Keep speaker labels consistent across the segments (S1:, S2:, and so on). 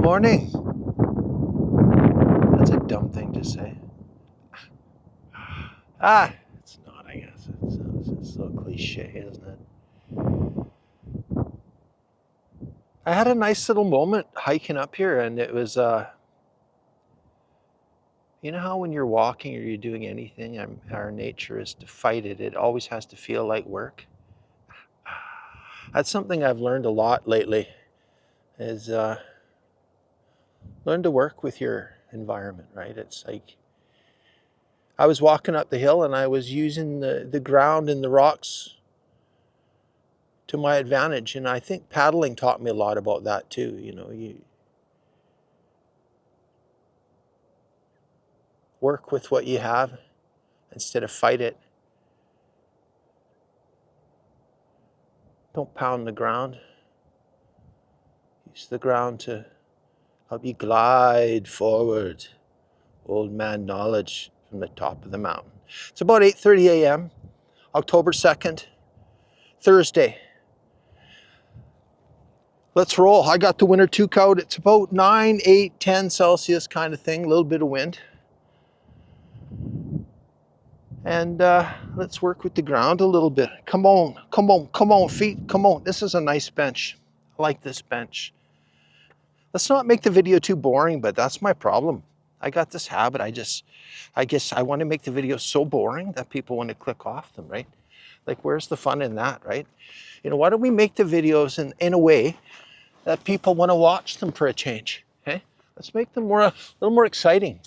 S1: Morning. That's a dumb thing to say. It's not, I guess. It's so cliche, isn't it? I had a nice little moment hiking up here, and it was, you know how when you're walking or you're doing anything, our nature is to fight it. It always has to feel like work. That's something I've learned a lot lately, is learn to work with your environment, right? It's like, I was walking up the hill and I was using the ground and the rocks to my advantage. And I think paddling taught me a lot about that too. You know, you work with what you have instead of fight it. Don't pound the ground. Use the ground to help you glide forward. Old man knowledge from the top of the mountain. It's about 8:30 a.m., October 2nd, Thursday. Let's roll. I got the winter toque out. It's about 9, 8, 10 Celsius kind of thing, a little bit of wind. And let's work with the ground a little bit. Come on, come on, come on, feet, come on. This is a nice bench. I like this bench. Let's not make the video too boring, but that's my problem. I got this habit. I guess I want to make the videos so boring that people want to click off them, right? Like, where's the fun in that, right? You know, why don't we make the videos in a way that people want to watch them for a change, okay? Let's make them a little more exciting.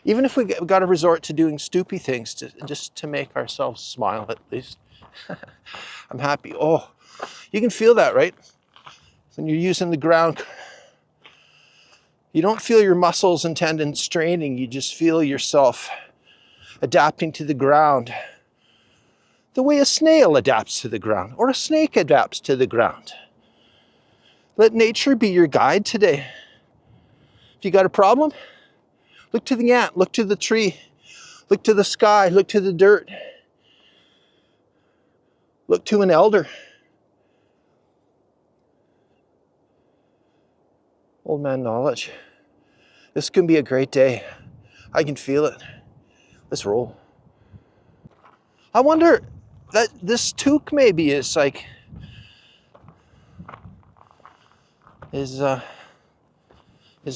S1: Even if we got to resort to doing stoopy things just to make ourselves smile at least. I'm happy. Oh, you can feel that, right? When you're using the ground, you don't feel your muscles and tendons straining. You just feel yourself adapting to the ground the way a snail adapts to the ground or a snake adapts to the ground. Let nature be your guide today. If you got a problem, look to the ant, look to the tree, look to the sky, look to the dirt, look to an elder. Old man knowledge. This can be a great day. I can feel it. Let's roll. I wonder that this toque maybe is like, is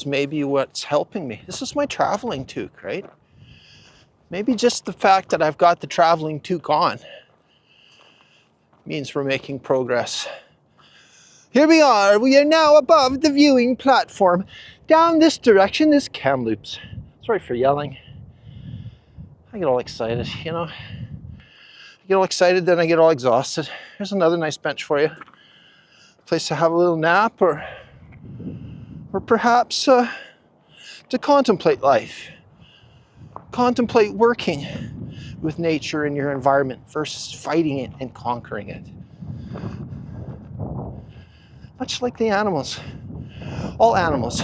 S1: maybe what's helping me. This is my traveling toque, right? Maybe just the fact that I've got the traveling toque on means we're making progress. Here we are now above the viewing platform. Down this direction is Kamloops. Sorry for yelling. I get all excited, you know. I get all excited, then I get all exhausted. Here's another nice bench for you. Place to have a little nap or perhaps to contemplate life. Contemplate working with nature in your environment versus fighting it and conquering it. Much like the animals. All animals.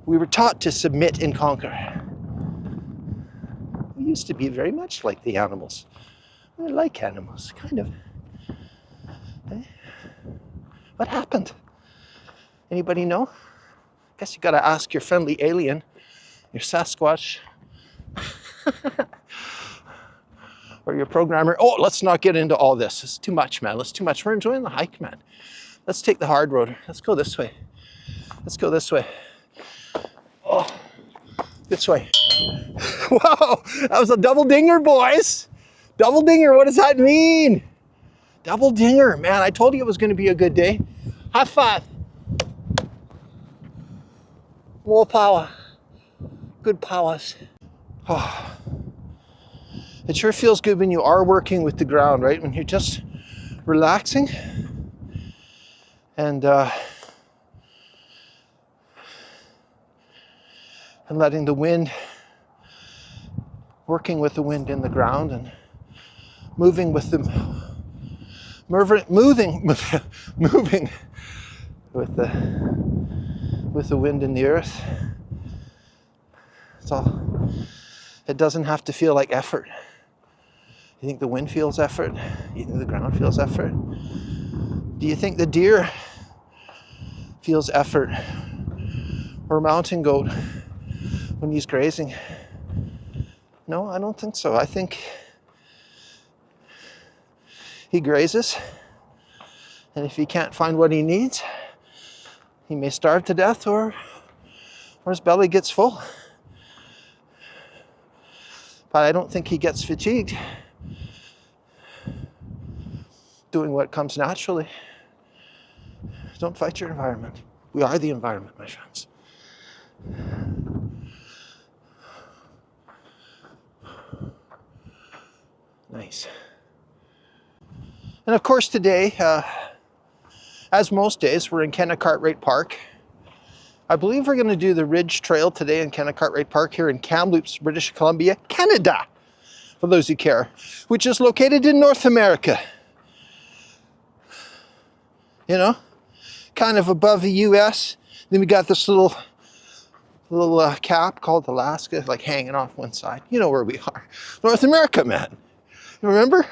S1: We were taught to submit and conquer. We used to be very much like the animals. We're like animals, kind of. Eh? What happened? Anybody know? Guess you gotta ask your friendly alien, your Sasquatch, or your programmer. Oh, let's not get into all this. It's too much, man. It's too much. We're enjoying the hike, man. Let's take the hard road. Let's go this way. Let's go this way. Oh, this way. Whoa, that was a double dinger, boys. Double dinger, what does that mean? Double dinger, man. I told you it was going to be a good day. High five. More power. Good powers. Oh. It sure feels good when you are working with the ground, right? When you're just relaxing and letting the wind, working with the wind in the ground and moving with the moving with the wind in the earth. It's all. It doesn't have to feel like effort. You think the wind feels effort? You think the ground feels effort? Do you think the deer feels effort? Or a mountain goat when he's grazing? No, I don't think so. I think he grazes, and if he can't find what he needs, he may starve to death or his belly gets full. But I don't think he gets fatigued doing what comes naturally. Don't fight your environment. We are the environment, my friends. Nice. And of course today, as most days, we're in Cartwright Park. I believe we're going to do the Ridge Trail today in Cartwright Park here in Kamloops, British Columbia, Canada, for those who care, which is located in North America. You know, kind of above the US. Then we got this little cap called Alaska, like hanging off one side. You know where we are. North America, man. Remember?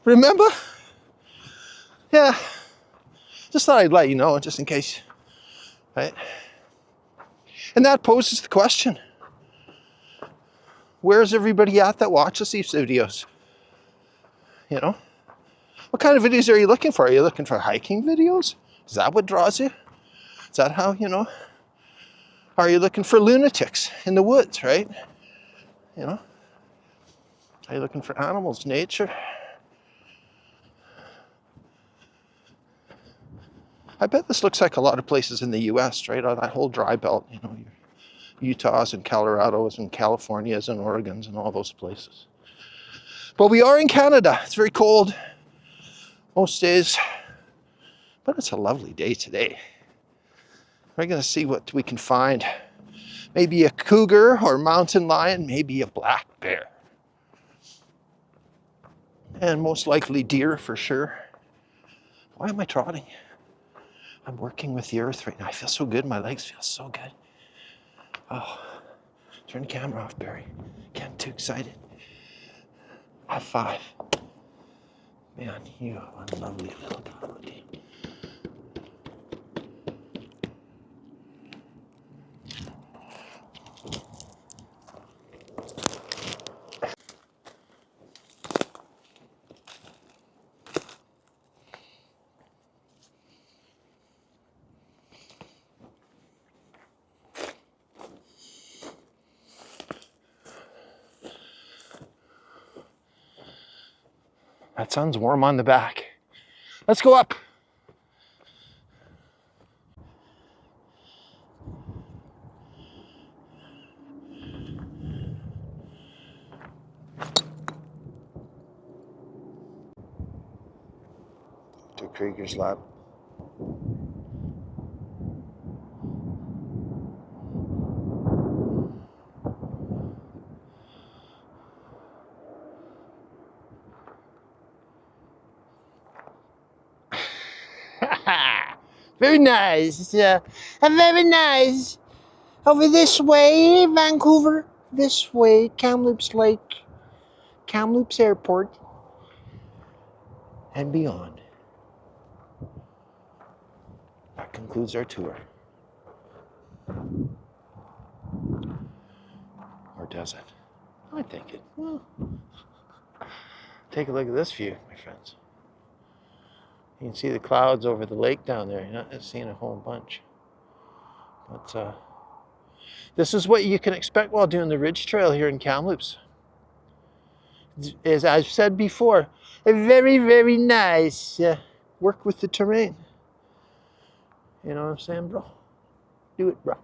S1: Remember? Yeah. Just thought I'd let you know, just in case. Right? And that poses the question. Where's everybody at that watches these videos? You know? What kind of videos are you looking for? Are you looking for hiking videos? Is that what draws you? Is that how, you know? Are you looking for lunatics in the woods, right? You know? Are you looking for animals, nature? I bet this looks like a lot of places in the US, right? That whole dry belt, you know, Utahs and Colorados and Californias and Oregons and all those places. But we are in Canada. It's very cold most days, but it's a lovely day today. We're going to see what we can find. Maybe a cougar or mountain lion, maybe a black bear. And most likely deer for sure. Why am I trotting? I'm working with the earth right now. I feel so good. My legs feel so good. Oh, turn the camera off, Barry. Getting too excited. High five. Man, you are a lovely little dog. That sun's warm on the back. Let's go up. To Krieger's Lab. Very nice. Very nice. Over this way, Vancouver. This way, Kamloops Lake, Kamloops Airport, and beyond. That concludes our tour. Or does it? I think it. Well, take a look at this view, my friends. You can see the clouds over the lake down there. You're not seeing a whole bunch. But this is what you can expect while doing the Ridge Trail here in Kamloops. As I've said before, a very, very nice work with the terrain. You know what I'm saying, bro? Do it, bro.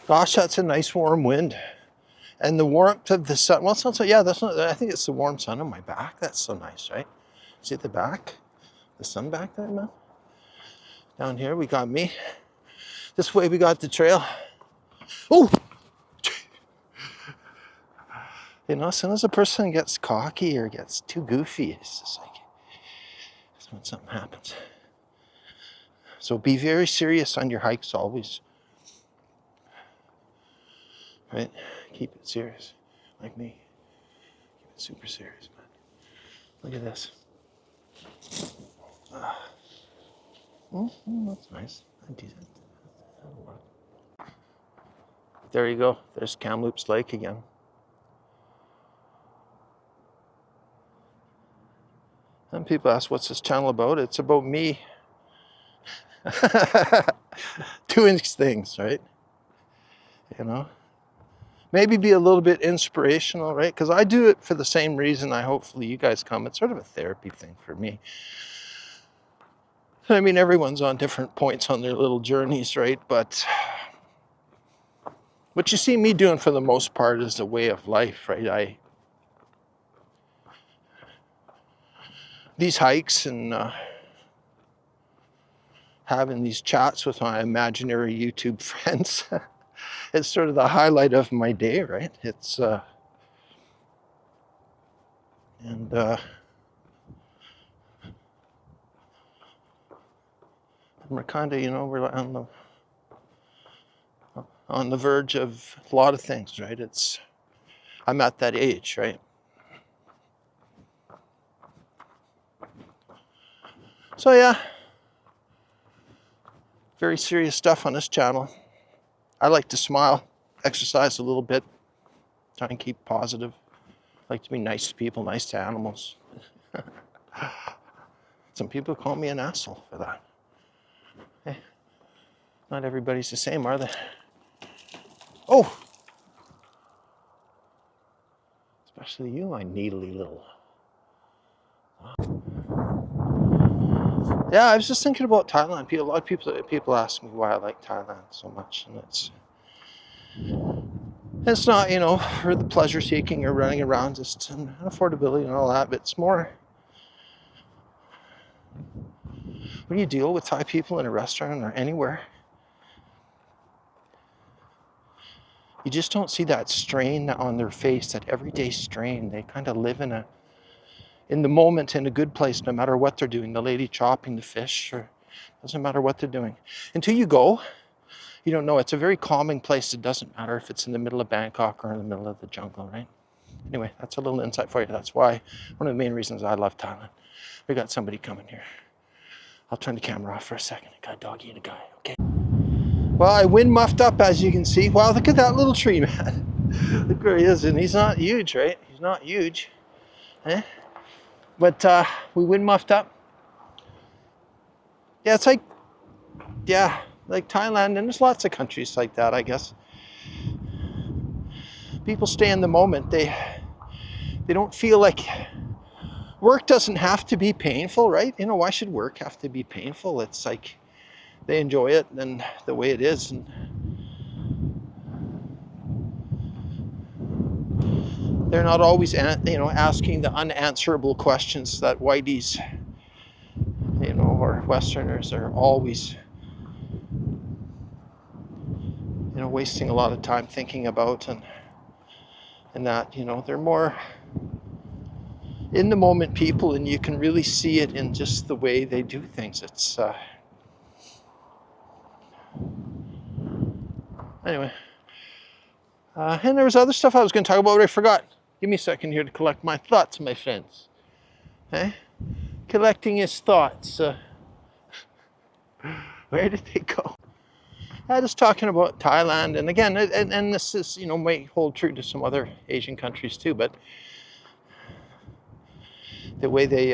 S1: Gosh, that's a nice warm wind. And the warmth of the sun, well, it's not so, yeah, that's not, I think it's the warm sun on my back. That's so nice, right? See the back? The sun back there, man? Down here, we got me. This way, we got the trail. Oh! You know, as soon as a person gets cocky or gets too goofy, it's just like, that's when something happens. So be very serious on your hikes always. Right? Keep it serious. Like me. Keep it super serious, man. Look at this. That's nice. That'll work. There you go. There's Kamloops Lake again. And people ask, what's this channel about? It's about me doing things, right? You know? Maybe be a little bit inspirational, right? Because I do it for the same reason hopefully you guys come. It's sort of a therapy thing for me. I mean, everyone's on different points on their little journeys, right? But what you see me doing for the most part is a way of life, right? These hikes and having these chats with my imaginary YouTube friends, it's sort of the highlight of my day, right? It's and we're kind of, you know, we're on the verge of a lot of things, right? I'm at that age, right? So yeah, very serious stuff on this channel. I like to smile, exercise a little bit, try and keep positive. I like to be nice to people, nice to animals. Some people call me an asshole for that. Hey, not everybody's the same, are they? Oh! Especially you, my needly little. Yeah, I was just thinking about Thailand. A lot of people ask me why I like Thailand so much, and it's not, you know, for the pleasure seeking or running around, just and affordability and all that, but it's more when you deal with Thai people in a restaurant or anywhere, you just don't see that strain on their face, that everyday strain. They kind of live in the moment, in a good place, no matter what they're doing. The lady chopping the fish, or doesn't matter what they're doing. Until you go, you don't know. It's a very calming place. It doesn't matter if it's in the middle of Bangkok or in the middle of the jungle, right? Anyway, that's a little insight for you. That's why, one of the main reasons I love Thailand. We got somebody coming here. I'll turn the camera off for a second. I got a doggy and a guy, okay? Well, I wind muffed up, as you can see. Wow, look at that little tree, man. Look where he is, and he's not huge, right? He's not huge. Eh? But we wind muffed up. Yeah, it's like, yeah, like Thailand, and there's lots of countries like that, I guess. People stay in the moment. They don't feel like work doesn't have to be painful, right? You know, why should work have to be painful? It's like they enjoy it and the way it is. And they're not always, you know, asking the unanswerable questions that whiteys, you know, or Westerners are always, you know, wasting a lot of time thinking about, and that, you know, they're more in the moment people, and you can really see it in just the way they do things. It's anyway, and there was other stuff I was going to talk about, but I forgot. Give me a second here to collect my thoughts, my friends. Okay? Collecting his thoughts. Where did they go? I was talking about Thailand, and again, and this is, you know, might hold true to some other Asian countries too, but the way they,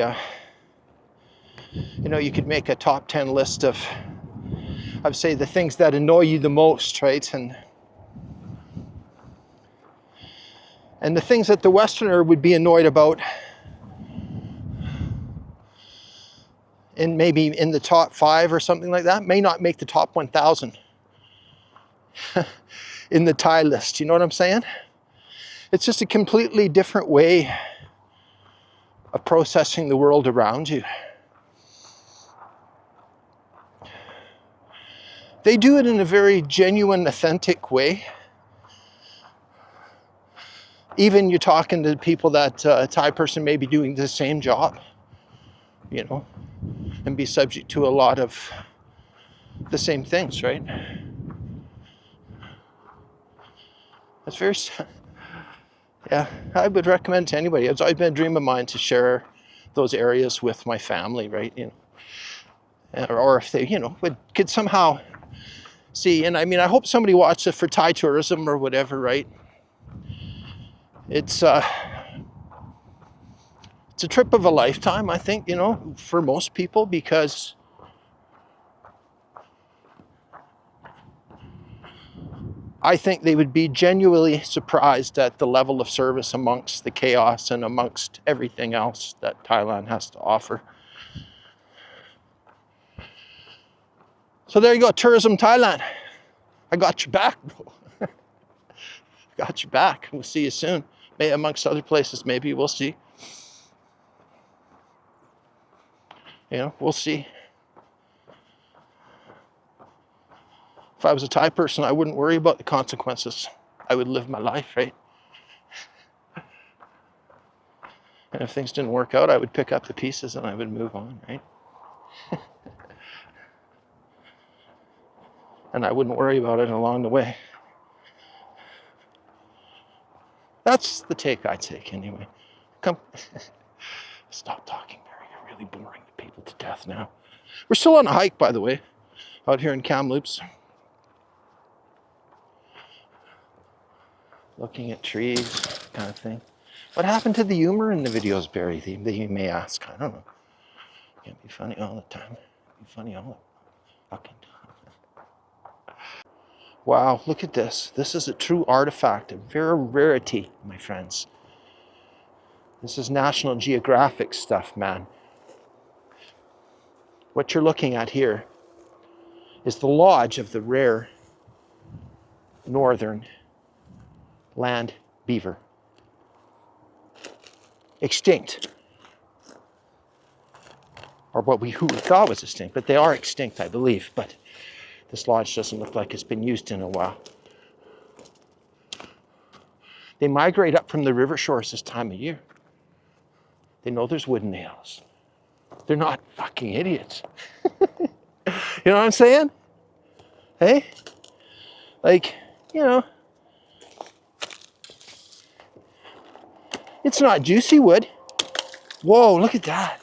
S1: you know, you could make a top 10 list of, I'd say, the things that annoy you the most, right? And the things that the Westerner would be annoyed about, and maybe in the top 5 or something like that, may not make the top 1,000. in the Thai list. You know what I'm saying? It's just a completely different way of processing the world around you. They do it in a very genuine, authentic way. Even you're talking to people that a Thai person may be doing the same job, you know, and be subject to a lot of the same things, right? It's very, yeah, I would recommend to anybody. It's always been a dream of mine to share those areas with my family, right? You know, or if they, you know, could somehow see, and I mean, I hope somebody watched it for Thai tourism or whatever, right? It's a trip of a lifetime, I think, you know, for most people, because I think they would be genuinely surprised at the level of service amongst the chaos and amongst everything else that Thailand has to offer. So there you go, Tourism Thailand. I got your back, bro. Got your back. We'll see you soon. Maybe amongst other places, maybe we'll see. You know, we'll see. If I was a Thai person, I wouldn't worry about the consequences. I would live my life, right? And if things didn't work out, I would pick up the pieces and I would move on, right? And I wouldn't worry about it along the way. That's the take I take anyway. Come, stop talking, Barry. You're really boring people to death now. We're still on a hike, by the way, out here in Kamloops. Looking at trees, kind of thing. What happened to the humor in the videos, Barry? That you may ask. I don't know. Can't be funny all the time. Be funny all the fucking time. Wow, look at this. This is a true artifact, a rare rarity, my friends. This is National Geographic stuff, man. What you're looking at here is the lodge of the rare northern land beaver. Extinct. Or what who we thought was extinct, but they are extinct, I believe. But this lodge doesn't look like it's been used in a while. They migrate up from the river shores this time of year. They know there's wood in the hills. They're not fucking idiots. You know what I'm saying? Hey? Like, you know, it's not juicy wood. Whoa, look at that.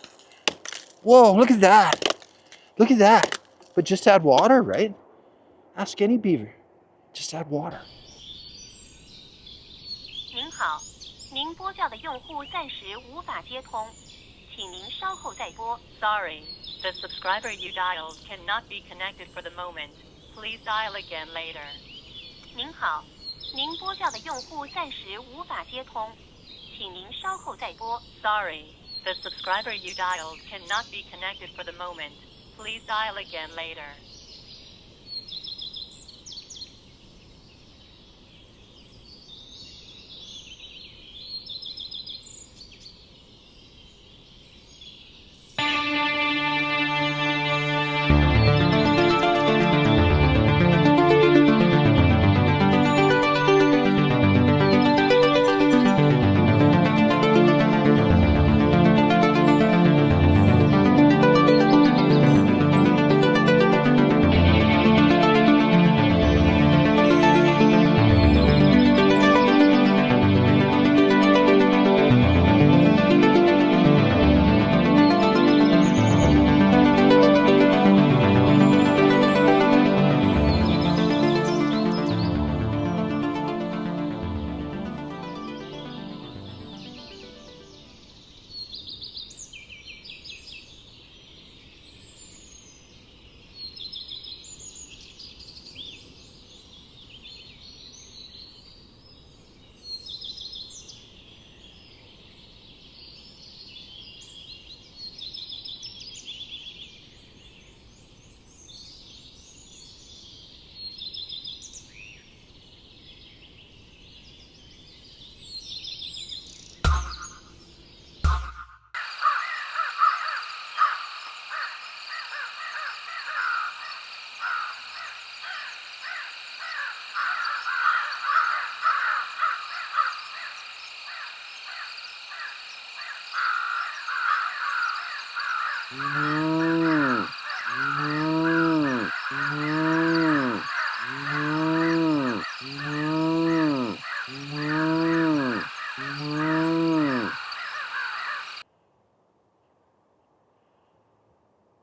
S1: Whoa, look at that. Look at that. But just add water, right? Ask any beaver. Just add water.
S2: 您好，您拨叫的用户暂时无法接通，请您稍后再拨。Sorry, the subscriber you dialed cannot be connected for the moment. Please dial again later. 您好，您拨叫的用户暂时无法接通，请您稍后再拨。Sorry, the subscriber you dialed cannot be connected for the moment. Please dial again later.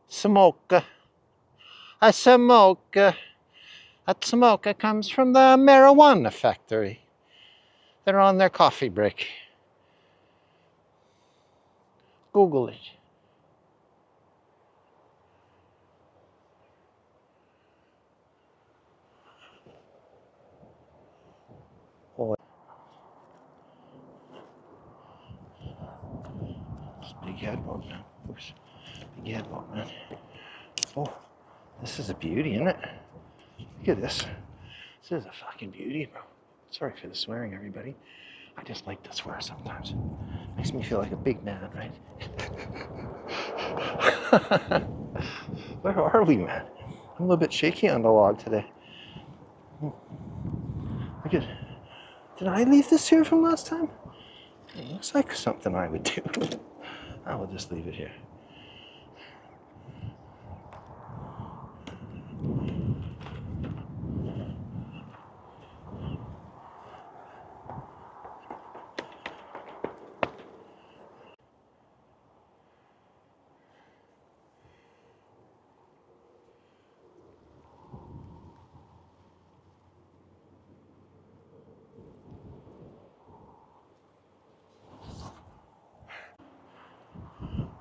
S1: Smoke. A smoke. That smoke comes from the marijuana factory. They're on their coffee break. Google it. Oh, it's a big headboat, man. Oops. Big headboat, man. Oh, this is a beauty, isn't it? Look at this. This is a fucking beauty, bro. Sorry for the swearing, everybody. I just like to swear sometimes. Makes me feel like a big man, right? Where are we, man? I'm a little bit shaky on the log today. Look at. Did I leave this here from last time? It looks like something I would do. I will just leave it here.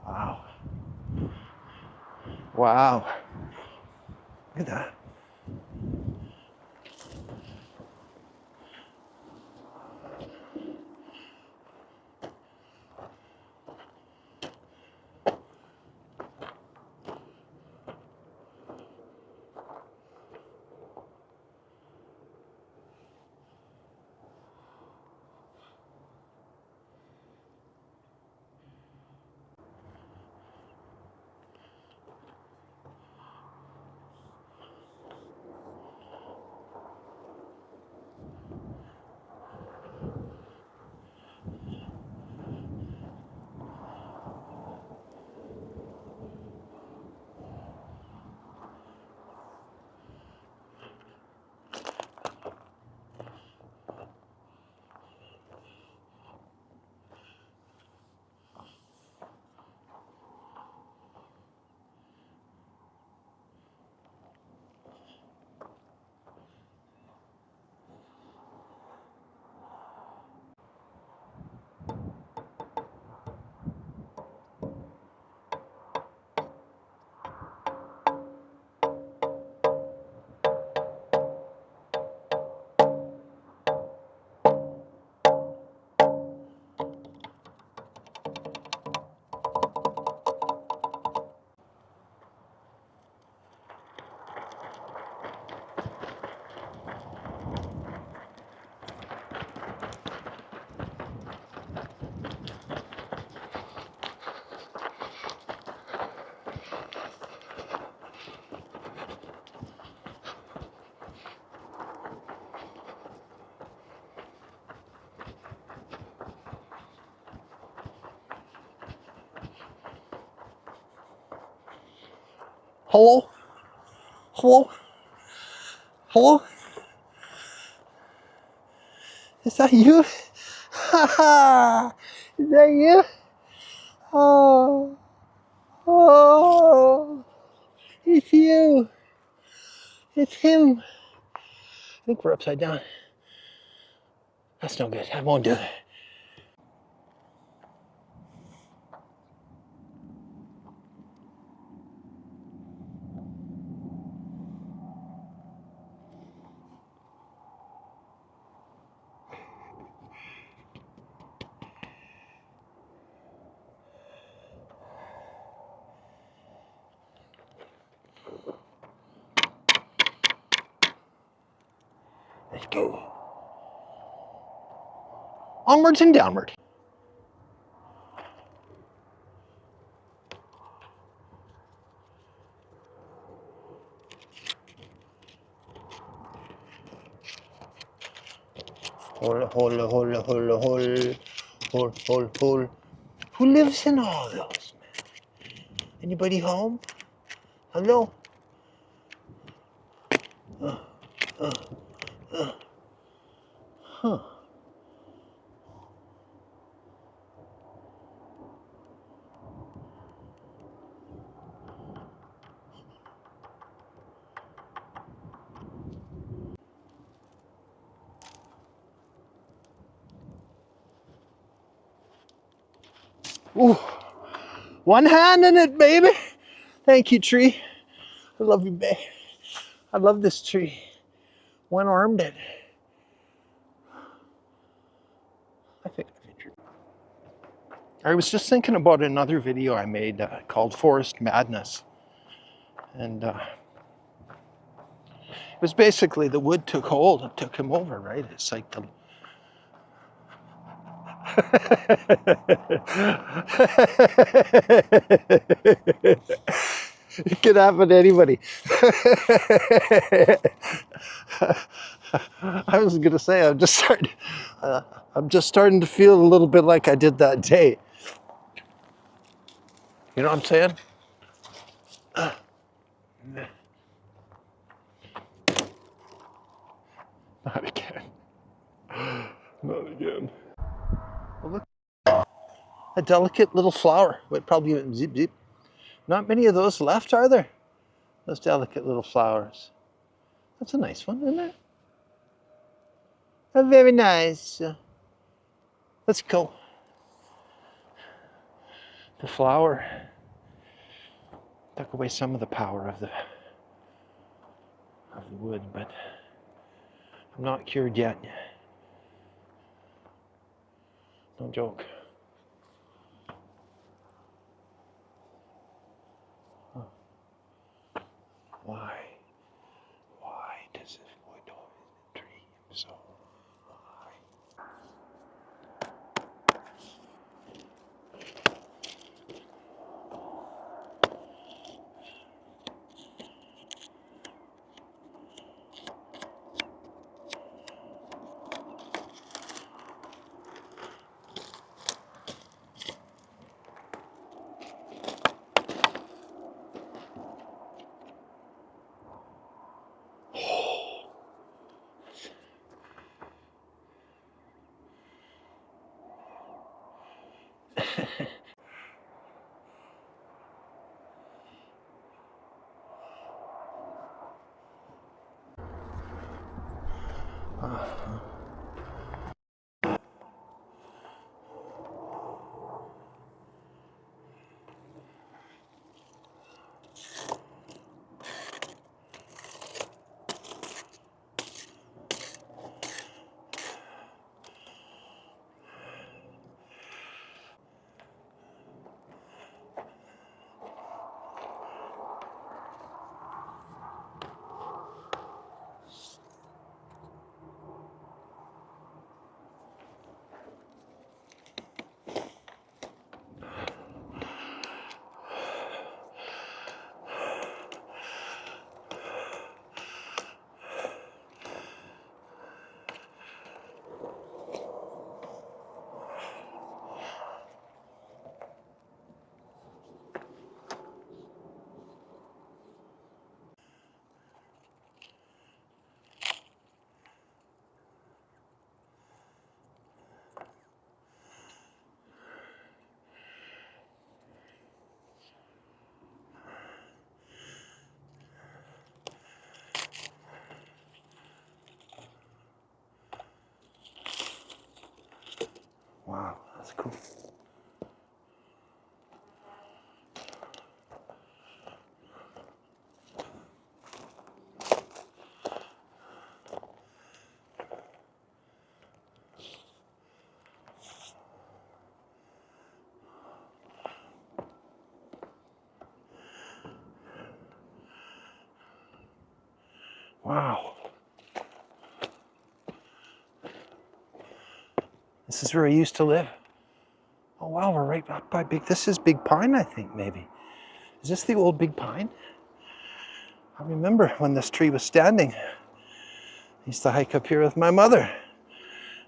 S1: Wow. Wow. Look at that. Hello? Hello? Hello? Is that you? Ha! Is that you? Oh. Oh. It's you. It's him. I think we're upside down. That's no good. I won't do it. Let's go. Onwards and downward. Hole, hole, hole, hole, hole, hole, hole, hole. Who lives in all those, man? Anybody home? Hello? Huh. Ooh. One hand in it, baby. Thank you, tree. I love you, babe. I love this tree. One armed it. I think I've injured. I was just thinking about another video I made called Forest Madness. And it was basically the wood took hold and took him over, right? It's like the... It could happen to anybody. I was gonna say I'm just starting to feel a little bit like I did that day. You know what I'm saying? Not again. Not again. Well, look, a delicate little flower. It probably went zip zip. Not many of those left, are there? Those delicate little flowers. That's a nice one, isn't it? Very nice. Let's go. The flower took away some of the power of the wood, but I'm not cured yet. No joke. Huh. Why does this wood always dream so? Wow, that's cool. Wow. This is where I used to live. Oh wow, we're right up by this is Big Pine, I think, maybe. Is this the old Big Pine? I remember when this tree was standing. I used to hike up here with my mother.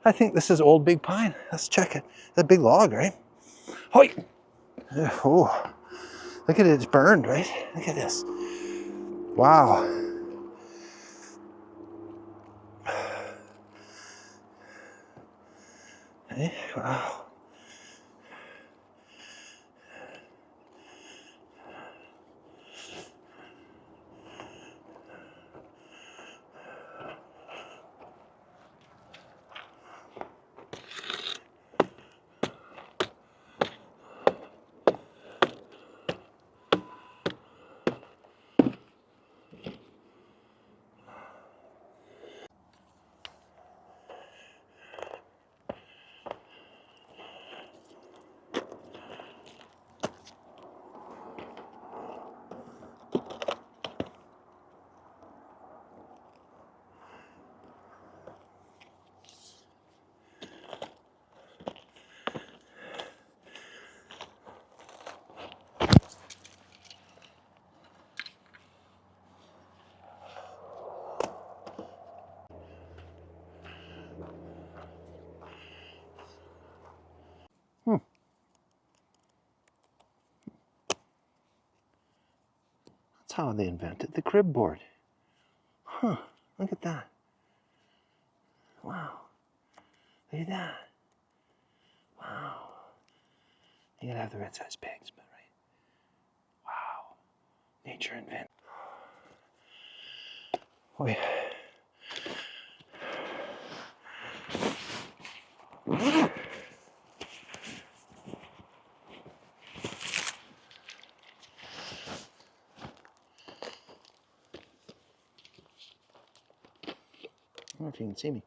S1: I think this is old Big Pine. Let's check it. It's a big log, right? Hoi! Oh, Look at it, it's burned, right? Look at this. Wow. Eh? Wow. That's how they invented the crib board. Huh, look at that. Wow. Look at that. Wow. You gotta have the red-sized pigs, but right? Wow. Nature invented. Oh yeah. I don't know if you can see me.